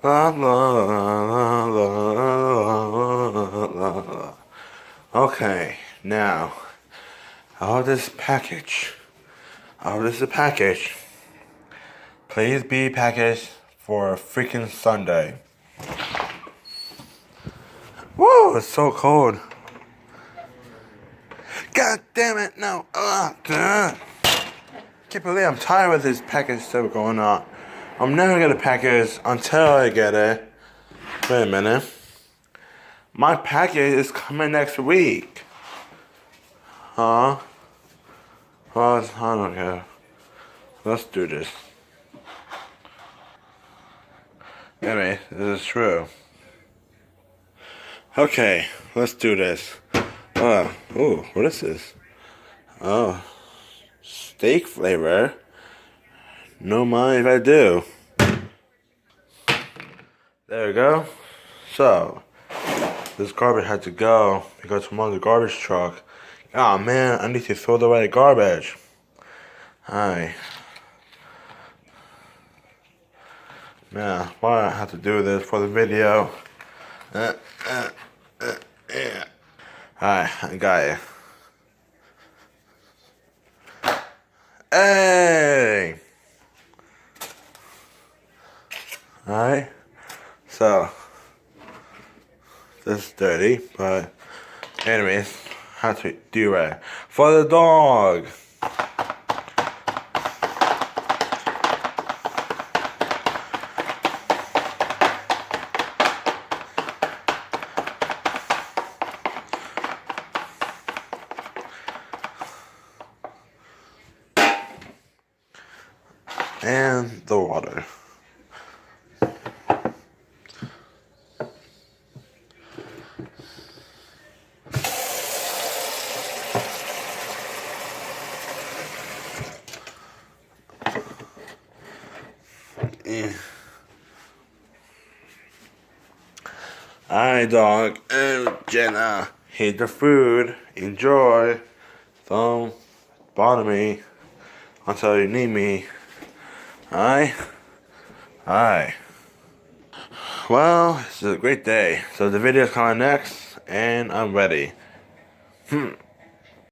La, la, la, la, la, la. Okay, now, out of this package, please be packaged for a freaking Sunday. Woo, it's so cold. God damn it, no. Can't believe I'm tired of this package stuff going on. I'm never gonna package until I get it. Wait a minute. My package is coming next week. Huh? Well, I don't care. Let's do this. Anyway, this is true. Okay, let's do this. Ooh, what is this? Oh, steak flavor. No mind if I do. There we go. So, this garbage had to go because I'm on the garbage truck. Oh man, I need to throw away the garbage. Hi. Man, why do I have to do this for the video? Yeah. Alright, I got it. Hey! Alright, so this is dirty, but anyways, have to do right for the dog. And the water. Alright, dog. And Jenna, eat the food. Enjoy. Don't bother me until you need me. Alright? Alright. Well, it's a great day. So the video's coming next, and I'm ready.